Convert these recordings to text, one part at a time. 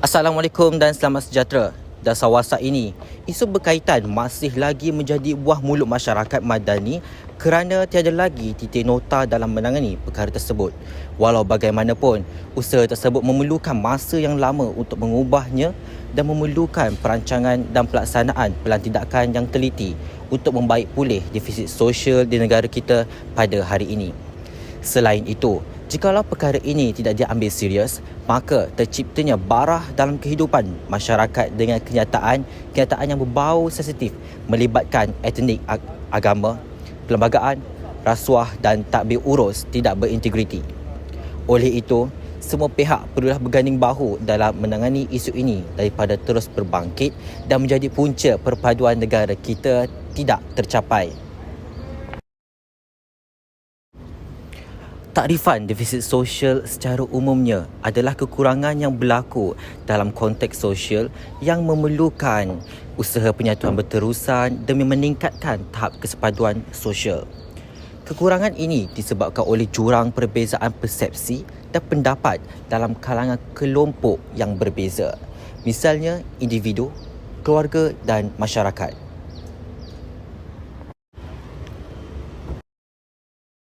Assalamualaikum dan selamat sejahtera. Dasar WhatsApp ini, isu berkaitan masih lagi menjadi buah mulut masyarakat madani kerana tiada lagi titik nota dalam menangani perkara tersebut. Walau bagaimanapun, usaha tersebut memerlukan masa yang lama untuk mengubahnya dan memerlukan perancangan dan pelaksanaan pelantidakan yang teliti untuk membaik pulih defisit sosial di negara kita pada hari ini. Selain itu, jikalau perkara ini tidak diambil serius, maka terciptanya barah dalam kehidupan masyarakat dengan kenyataan yang berbau sensitif melibatkan etnik, agama, perlembagaan, rasuah dan tadbir urus tidak berintegriti. Oleh itu, semua pihak perlulah berganding bahu dalam menangani isu ini daripada terus berbangkit dan menjadi punca perpaduan negara kita tidak tercapai. Takrifan defisit sosial secara umumnya adalah kekurangan yang berlaku dalam konteks sosial yang memerlukan usaha penyatuan berterusan demi meningkatkan tahap kesepaduan sosial. Kekurangan ini disebabkan oleh jurang perbezaan persepsi dan pendapat dalam kalangan kelompok yang berbeza. Misalnya individu, keluarga dan masyarakat.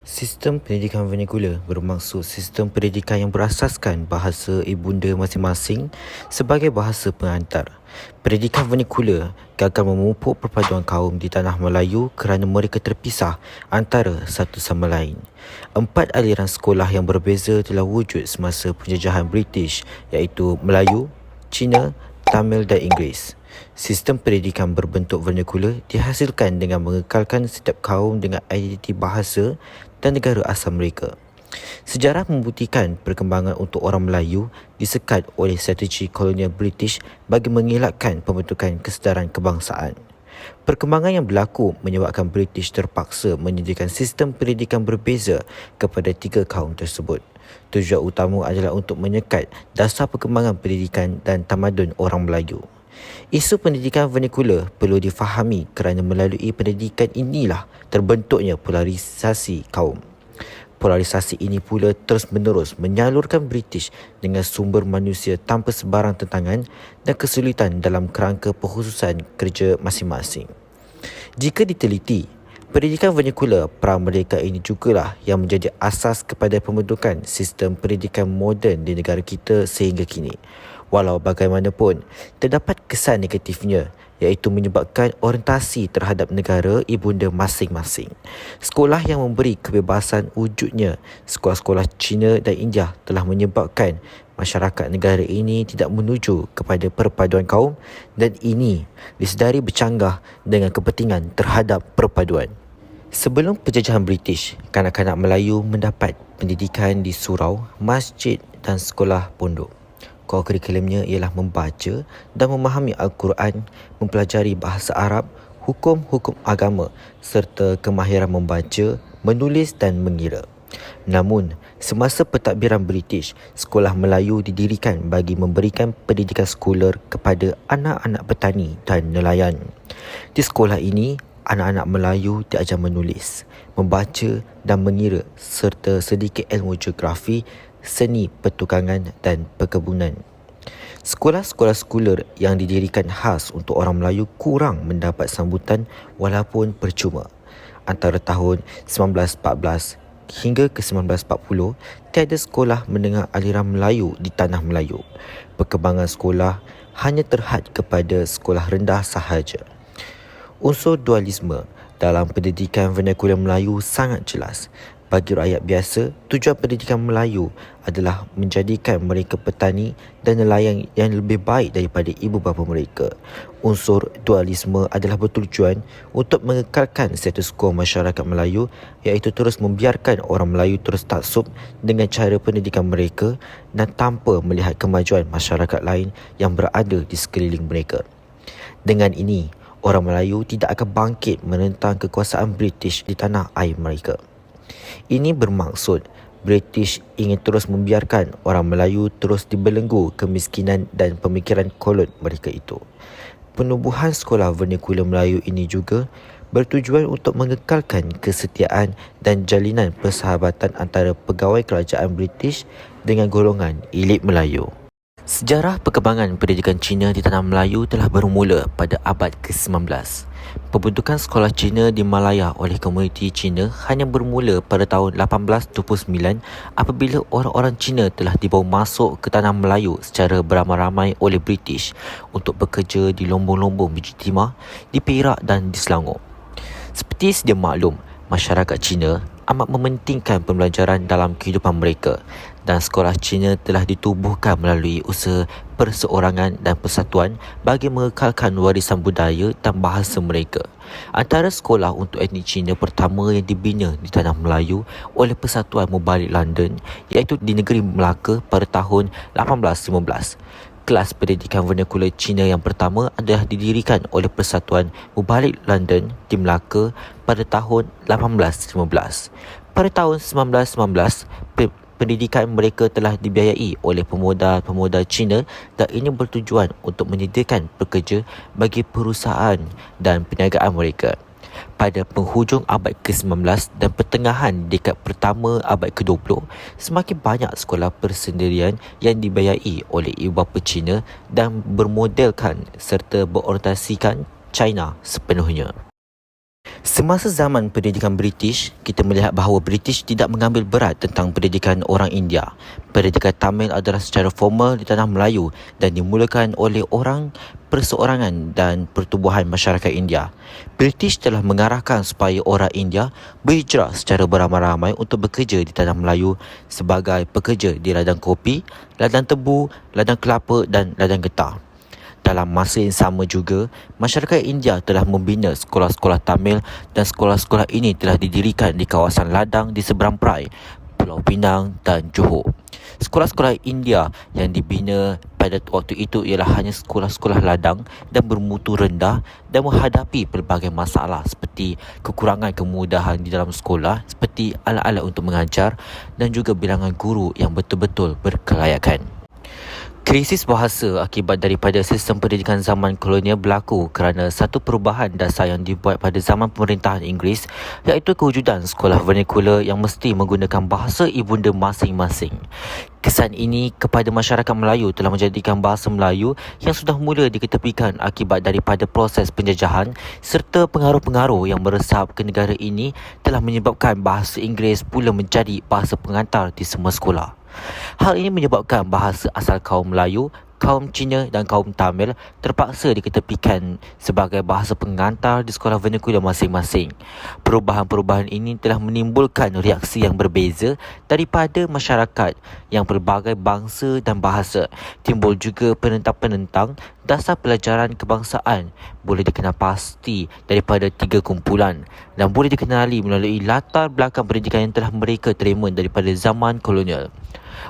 Sistem pendidikan vernacular bermaksud sistem pendidikan yang berasaskan bahasa ibunda masing-masing sebagai bahasa pengantar. Pendidikan vernacular gagal memupuk perpaduan kaum di tanah Melayu kerana mereka terpisah antara satu sama lain. 4 aliran sekolah yang berbeza telah wujud semasa penjajahan British iaitu Melayu, Cina, Tamil dan Inggeris. Sistem pendidikan berbentuk vernacular dihasilkan dengan mengekalkan setiap kaum dengan identiti bahasa dan negara asal mereka. Sejarah membuktikan perkembangan untuk orang Melayu disekat oleh strategi kolonial British bagi mengelakkan pembentukan kesedaran kebangsaan. Perkembangan yang berlaku menyebabkan British terpaksa menyediakan sistem pendidikan berbeza kepada 3 kaum tersebut. Tujuan utama adalah untuk menyekat dasar perkembangan pendidikan dan tamadun orang Melayu. Isu pendidikan vernacular perlu difahami kerana melalui pendidikan inilah terbentuknya polarisasi kaum. Polarisasi ini pula terus-menerus menyalurkan British dengan sumber manusia tanpa sebarang tentangan dan kesulitan dalam kerangka pengkhususan kerja masing-masing. Jika diteliti, pendidikan vernacular pra-merdeka ini jugalah yang menjadi asas kepada pembentukan sistem pendidikan moden di negara kita sehingga kini. Walau bagaimanapun, terdapat kesan negatifnya iaitu menyebabkan orientasi terhadap negara ibunda masing-masing. Sekolah yang memberi kebebasan wujudnya, sekolah-sekolah China dan India telah menyebabkan masyarakat negara ini tidak menuju kepada perpaduan kaum dan ini disedari bercanggah dengan kepentingan terhadap perpaduan. Sebelum penjajahan British, kanak-kanak Melayu mendapat pendidikan di surau, masjid dan sekolah pondok. Core kurikulumnya ialah membaca dan memahami Al-Quran, mempelajari bahasa Arab, hukum-hukum agama serta kemahiran membaca, menulis dan mengira. Namun, semasa pentadbiran British, sekolah Melayu didirikan bagi memberikan pendidikan sekular kepada anak-anak petani dan nelayan. Di sekolah ini, anak-anak Melayu diajar menulis, membaca dan mengira serta sedikit ilmu geografi, seni pertukangan dan perkebunan. Sekolah-sekolah sekular yang didirikan khas untuk orang Melayu kurang mendapat sambutan walaupun percuma. Antara tahun 1914 hingga ke 1940, tiada sekolah menengah aliran Melayu di tanah Melayu. Perkembangan sekolah hanya terhad kepada sekolah rendah sahaja. Unsur dualisme dalam pendidikan vernacular Melayu sangat jelas. Bagi rakyat biasa, tujuan pendidikan Melayu adalah menjadikan mereka petani dan nelayan yang lebih baik daripada ibu bapa mereka. Unsur dualisme adalah bertujuan untuk mengekalkan status quo masyarakat Melayu iaitu terus membiarkan orang Melayu terus taksub dengan cara pendidikan mereka dan tanpa melihat kemajuan masyarakat lain yang berada di sekeliling mereka. Dengan ini, orang Melayu tidak akan bangkit menentang kekuasaan British di tanah air mereka. Ini bermaksud British ingin terus membiarkan orang Melayu terus dibelenggu kemiskinan dan pemikiran kolon mereka itu. Penubuhan sekolah vernacular Melayu ini juga bertujuan untuk mengekalkan kesetiaan dan jalinan persahabatan antara pegawai kerajaan British dengan golongan elit Melayu. Sejarah perkembangan pendidikan Cina di Tanah Melayu telah bermula pada abad ke-19. Pembentukan sekolah Cina di Malaya oleh komuniti Cina hanya bermula pada tahun 1829 apabila orang-orang Cina telah dibawa masuk ke Tanah Melayu secara beramai-ramai oleh British untuk bekerja di lombong-lombong biji timah di Perak dan di Selangor. Seperti sedia maklum, masyarakat Cina amat mementingkan pembelajaran dalam kehidupan mereka dan sekolah Cina telah ditubuhkan melalui usaha perseorangan dan persatuan bagi mengekalkan warisan budaya dan bahasa mereka. Antara sekolah untuk etnik Cina pertama yang dibina di Tanah Melayu oleh Persatuan Mubalik London iaitu di negeri Melaka pada tahun 1815. Kelas pendidikan vernakular Cina yang pertama adalah didirikan oleh Persatuan Mubalik London di Melaka pada tahun 1815. Pada tahun 1919, pendidikan mereka telah dibiayai oleh pemodal-pemodal Cina dan ini bertujuan untuk menyediakan pekerja bagi perusahaan dan perniagaan mereka. Pada penghujung abad ke-19 dan pertengahan dekad pertama abad ke-20, semakin banyak sekolah persendirian yang dibiayai oleh ibu bapa Cina dan bermodelkan serta berorientasikan China sepenuhnya. Semasa zaman pendidikan British, kita melihat bahawa British tidak mengambil berat tentang pendidikan orang India. Pendidikan Tamil adalah secara formal di Tanah Melayu dan dimulakan oleh orang perseorangan dan pertubuhan masyarakat India. British telah mengarahkan supaya orang India berhijrah secara beramai-ramai untuk bekerja di Tanah Melayu sebagai pekerja di ladang kopi, ladang tebu, ladang kelapa dan ladang getah. Dalam masa yang sama juga, masyarakat India telah membina sekolah-sekolah Tamil dan sekolah-sekolah ini telah didirikan di kawasan ladang di seberang Perai, Pulau Pinang dan Johor. Sekolah-sekolah India yang dibina pada waktu itu ialah hanya sekolah-sekolah ladang dan bermutu rendah dan menghadapi pelbagai masalah seperti kekurangan kemudahan di dalam sekolah seperti alat-alat untuk mengajar dan juga bilangan guru yang betul-betul berkelayakan. Krisis bahasa akibat daripada sistem pendidikan zaman kolonial berlaku kerana satu perubahan dasar yang dibuat pada zaman pemerintahan Inggeris iaitu kewujudan sekolah vernakular yang mesti menggunakan bahasa ibunda masing-masing. Kesan ini kepada masyarakat Melayu telah menjadikan bahasa Melayu yang sudah mula diketepikan akibat daripada proses penjajahan serta pengaruh-pengaruh yang meresap ke negara ini telah menyebabkan bahasa Inggeris pula menjadi bahasa pengantar di semua sekolah. Hal ini menyebabkan bahasa asal kaum Melayu, kaum Cina dan kaum Tamil terpaksa diketepikan sebagai bahasa pengantar di sekolah vernakular masing-masing. Perubahan-perubahan ini telah menimbulkan reaksi yang berbeza daripada masyarakat yang pelbagai bangsa dan bahasa. Timbul juga penentang-penentang dasar pelajaran kebangsaan boleh dikenal pasti daripada 3 kumpulan dan boleh dikenali melalui latar belakang pendidikan yang telah mereka terima daripada zaman kolonial.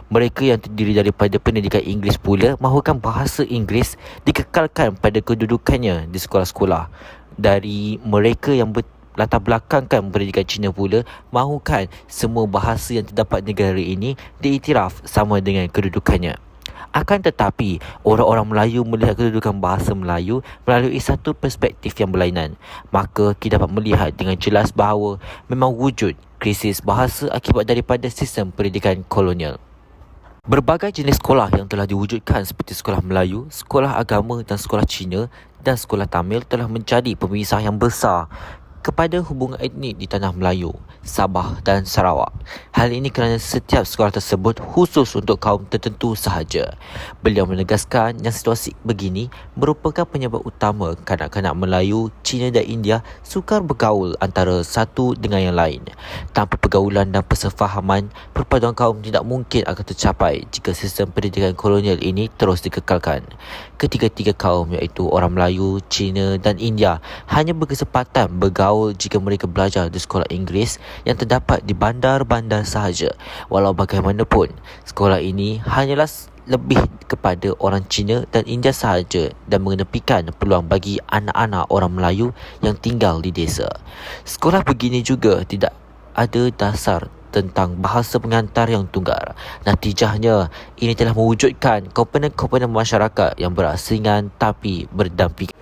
Mereka yang terdiri daripada pendidikan Inggeris pula mahukan bahasa Inggeris dikekalkan pada kedudukannya di sekolah-sekolah. Dari mereka yang latar belakangkan pendidikan Cina pula mahukan semua bahasa yang terdapat di negara ini diiktiraf sama dengan kedudukannya. Akan tetapi, orang-orang Melayu melihat kedudukan bahasa Melayu melalui satu perspektif yang berlainan. Maka kita dapat melihat dengan jelas bahawa memang wujud krisis bahasa akibat daripada sistem pendidikan kolonial. Berbagai jenis sekolah yang telah diwujudkan seperti sekolah Melayu, sekolah agama dan sekolah Cina dan sekolah Tamil telah menjadi pemisah yang besar kepada hubungan etnik di Tanah Melayu, Sabah dan Sarawak. Hal ini kerana setiap sekolah tersebut khusus untuk kaum tertentu sahaja. Beliau menegaskan yang situasi begini merupakan penyebab utama kanak-kanak Melayu, Cina dan India sukar bergaul antara satu dengan yang lain. Tanpa pergaulan dan persefahaman, perpaduan kaum tidak mungkin akan tercapai jika sistem pendidikan kolonial ini terus dikekalkan. Ketiga-tiga kaum iaitu orang Melayu, Cina dan India hanya berkesempatan bergaul jika mereka belajar di sekolah Inggeris yang terdapat di bandar-bandar sahaja. Walau bagaimanapun, sekolah ini hanyalah lebih kepada orang Cina dan India sahaja dan mengenepikan peluang bagi anak-anak orang Melayu yang tinggal di desa. Sekolah begini juga tidak ada dasar tentang bahasa pengantar yang tunggal. Natijahnya, ini telah mewujudkan komponen-komponen masyarakat yang berasingan tapi berdampingan.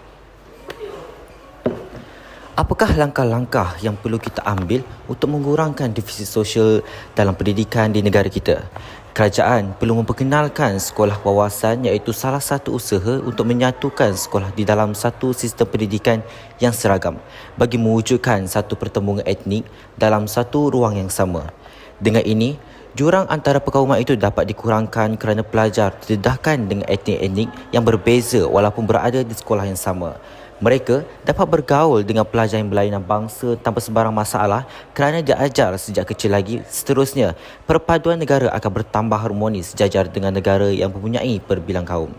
Apakah langkah-langkah yang perlu kita ambil untuk mengurangkan defisit sosial dalam pendidikan di negara kita? Kerajaan perlu memperkenalkan sekolah wawasan iaitu salah satu usaha untuk menyatukan sekolah di dalam satu sistem pendidikan yang seragam bagi mewujudkan satu pertembungan etnik dalam satu ruang yang sama. Dengan ini, jurang antara perkauman itu dapat dikurangkan kerana pelajar didedahkan dengan etnik-etnik yang berbeza walaupun berada di sekolah yang sama. Mereka dapat bergaul dengan pelajar yang berlainan bangsa tanpa sebarang masalah kerana diajar sejak kecil lagi. Seterusnya, perpaduan negara akan bertambah harmonis sejajar dengan negara yang mempunyai perbilang kaum.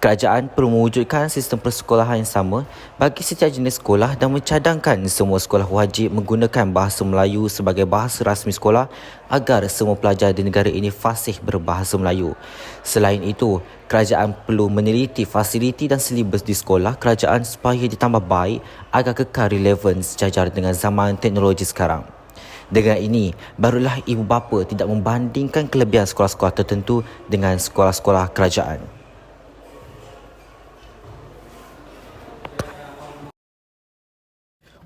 Kerajaan perlu mewujudkan sistem persekolahan yang sama bagi setiap jenis sekolah dan mencadangkan semua sekolah wajib menggunakan bahasa Melayu sebagai bahasa rasmi sekolah agar semua pelajar di negara ini fasih berbahasa Melayu. Selain itu, kerajaan perlu meneliti fasiliti dan silibus di sekolah kerajaan supaya ditambah baik agar kekal relevan sejajar dengan zaman teknologi sekarang. Dengan ini, barulah ibu bapa tidak membandingkan kelebihan sekolah-sekolah tertentu dengan sekolah-sekolah kerajaan.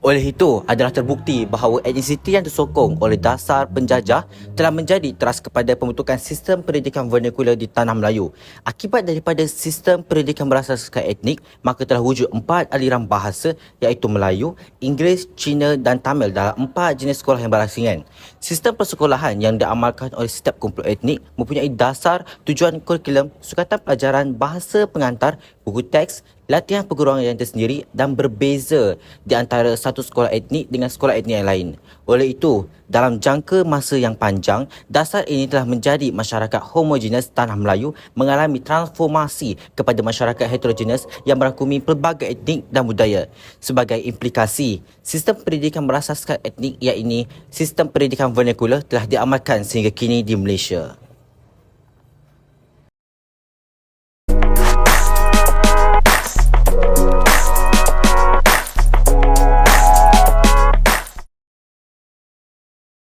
Oleh itu, adalah terbukti bahawa etnisiti yang disokong oleh dasar penjajah telah menjadi teras kepada pembentukan sistem pendidikan vernakular di Tanah Melayu. Akibat daripada sistem pendidikan berasaskan etnik, maka telah wujud 4 aliran bahasa iaitu Melayu, Inggeris, Cina dan Tamil dalam 4 jenis sekolah yang berasingan. Sistem persekolahan yang diamalkan oleh setiap kumpulan etnik mempunyai dasar, tujuan kurikulum, sukatan pelajaran, bahasa pengantar, buku teks, latihan perguruan yang tersendiri dan berbeza di antara satu sekolah etnik dengan sekolah etnik yang lain. Oleh itu, dalam jangka masa yang panjang, dasar ini telah menjadi masyarakat homogenes Tanah Melayu mengalami transformasi kepada masyarakat heterogenes yang merangkumi pelbagai etnik dan budaya. Sebagai implikasi, sistem pendidikan berasaskan etnik iaitu sistem pendidikan vernakular telah diamalkan sehingga kini di Malaysia.